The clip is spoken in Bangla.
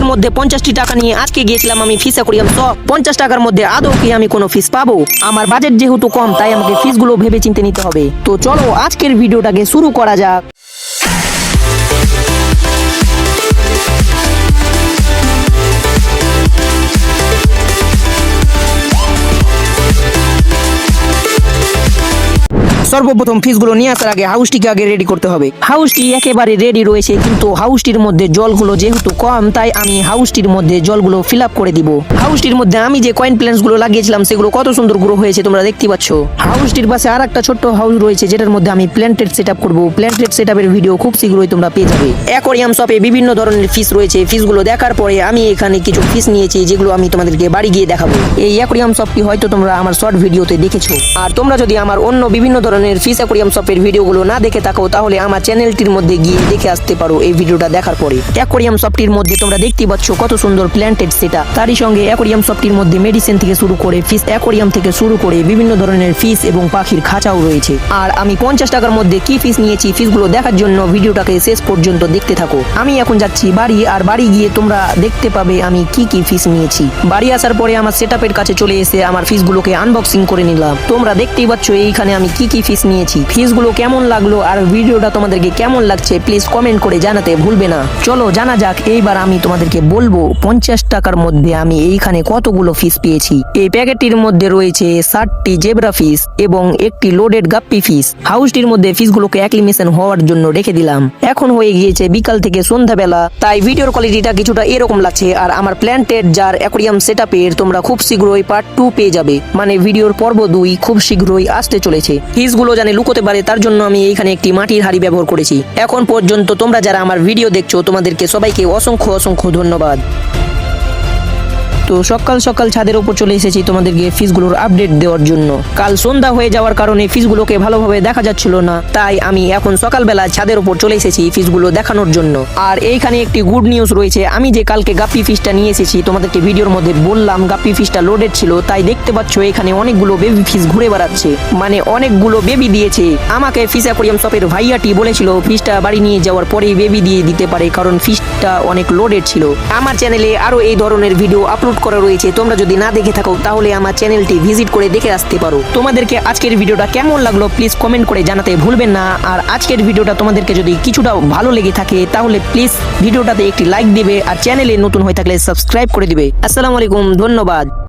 হাতের মধ্যে 50টি টাকা নিয়ে আজকে গিয়েছিলাম আমি ফিস অ্যাকোয়ারিয়াম শপ। 50 টাকার মধ্যে আদৌ কি আমি কোনো ফিস পাবো? আমার বাজেট যেহেতু কম, তাই আমাকে ফিসগুলো ভেবে চিন্তে নিতে হবে। তো চলো আজকের ভিডিওটাকে শুরু করা যাক। সর্বপ্রথম ফিসগুলো নিয়ে আসার আগে হাউসটিকে আগে রেডি করতে হবে। হাউসটি একেবারে রেডি রয়েছে, কিন্তু হাউসটির মধ্যে জলগুলো যেহেতু কম, তাই আমি হাউসটির মধ্যে জলগুলো ফিল আপ করে দিব। হাউসটির মধ্যে আমি যে কয়েন প্ল্যান্টস গুলো লাগিয়েছিলাম সেগুলো কত সুন্দর গ্রো হয়েছে তোমরা দেখতে পাচ্ছ। হাউসটির পাশে আর একটা ছোট্ট হাউস রয়েছে, যেটার মধ্যে আমি প্ল্যান্টেড সেট আপ করবো। প্ল্যান্টেড সেট আপের ভিডিও খুব শীঘ্রই তোমরা পেয়ে যাবে। অ্যাকোয়ারিয়াম শপে বিভিন্ন ধরনের ফিস রয়েছে। ফিসগুলো দেখার পরে আমি এখানে কিছু ফিস নিয়েছি, যেগুলো আমি তোমাদেরকে বাড়ি গিয়ে দেখাবো। এই অ্যাকোয়ারিয়াম শপটি হয়তো তোমরা আমার শর্ট ভিডিওতে দেখেছো। আর তোমরা যদি আমার অন্য বিভিন্ন ধরনের ফিস অ্যাকোয়ারিয়াম শপের ভিডিওগুলো না দেখে থাকো, তাহলে আমার চ্যানেলটির মধ্যে গিয়ে দেখে আসতে পারো এই ভিডিওটা দেখার পরে। অ্যাকোয়ারিয়াম শপটির মধ্যে তোমরা দেখতে পাচ্ছ কত সুন্দর প্ল্যান্টেড সেটআপ। তারই সঙ্গে অ্যাকোয়ারিয়াম শপটির মধ্যে মেডিসিন থেকে শুরু করে ফিস অ্যাকোয়ারিয়াম থেকে শুরু করে বিভিন্ন ধরনের ফিস এবং পাখির খাঁচাও রয়েছে। আর আমি 50 টাকার মধ্যে কি ফিস নিয়েছি, ফিসগুলো দেখার জন্য ভিডিওটাকে শেষ পর্যন্ত দেখতে থাকো। আমি এখন যাচ্ছি বাড়ি, আর বাড়ি গিয়ে তোমরা দেখতে পাবে আমি কি কি ফিস নিয়েছি। বাড়ি আসার পরে আমার সেটআপের কাছে চলে এসে আমার ফিসগুলোকে আনবক্সিং করে নিলাম। তোমরা দেখতেই পাচ্ছ এইখানে আমি কি কি ফিস নিয়েছি। ফিসগুলো কেমন লাগলো আর ভিডিওটা তোমাদেরকে কেমন লাগছে প্লিজ কমেন্ট করে জানাতে ভুলবে না। চলো জানা যাক। এইবার আমি তোমাদেরকে বলবো 50 টাকার মধ্যে আমি এইখানে কতগুলো ফিস পেয়েছি। এই প্যাকেটটির মধ্যে রয়েছে 60টি জেব্রা ফিস এবং একটি লোডেড গাপ্পি ফিস। হাউসটির মধ্যে ফিসগুলোকে অ্যাক্লিমেশন হওয়ার জন্য রেখে দিলাম। এখন হয়ে গিয়েছে বিকাল থেকে সন্ধ্যাবেলা, তাই ভিডিওর কোয়ালিটিটা কিছুটা এরকম লাগছে। আর আমার প্ল্যান্টেড জার অ্যাকোয়ারিয়াম সেটআপের তোমরা খুব শীঘ্রই পার্ট 2 পেয়ে যাবে, মানে ভিডিওর পর্ব 2 খুব শীঘ্রই আসতে চলেছে। ফিসগুলো জানে লুকোতে পারে, তার জন্য আমি এইখানে একটি মাটির হাড়ি ব্যবহার করেছি। এখন পর্যন্ত তোমরা যারা আমার ভিডিও দেখছো, তোমাদেরকে সবাইকে অসংখ্য অসংখ্য ধন্যবাদ। তো সকাল সকাল ছাদের উপর চলে এসেছি তোমাদেরকে ফিসগুলোর আপডেট দেওয়ার জন্য। কাল সন্ধ্যা হয়ে যাওয়ার কারণে ফিসগুলোকে ভালোভাবে দেখা যাচ্ছিল না, তাই আমি এখন সকালবেলা ছাদের উপর চলে এসেছি ফিসগুলো দেখানোর জন্য। আর এইখানে একটি গুড নিউজ রয়েছে। আমি যে কালকে গাপ্পি ফিসটা নিয়ে এসেছি, তোমাদেরকে ভিডিওর মধ্যে বললাম গাপ্পি ফিসটা লোডেড ছিল, তাই দেখতে পাচ্ছ এখানে অনেকগুলো বেবি ফিস ঘুরে বেড়াচ্ছে, মানে অনেকগুলো বেবি দিয়েছে। আমাকে ফিস অ্যাকোয়ারিয়াম শপের ভাইয়াটি বলেছিল ফিসটা বাড়ি নিয়ে যাওয়ার পরেই বেবি দিয়ে দিতে পারে, কারণ ফিসটা অনেক লোডেড ছিল। আমার চ্যানেলে আরো এই ধরনের ভিডিও আপলোড করা রয়েছে, তোমরা যদি না দেখে থাকো তাহলে আমার চ্যানেলটি ভিজিট করে দেখে আসতে পারো। তোমাদেরকে আজকের ভিডিওটা কেমন লাগলো প্লিজ কমেন্ট করে জানাতে ভুলবেন না। আর আজকের ভিডিওটা তোমাদেরকে যদি কিছুটা ভালো লেগে থাকে তাহলে প্লিজ ভিডিওটাতে একটি লাইক দিবে, আর চ্যানেলে নতুন হয়ে থাকলে সাবস্ক্রাইব করে দিবে। আসসালামু আলাইকুম, ধন্যবাদ।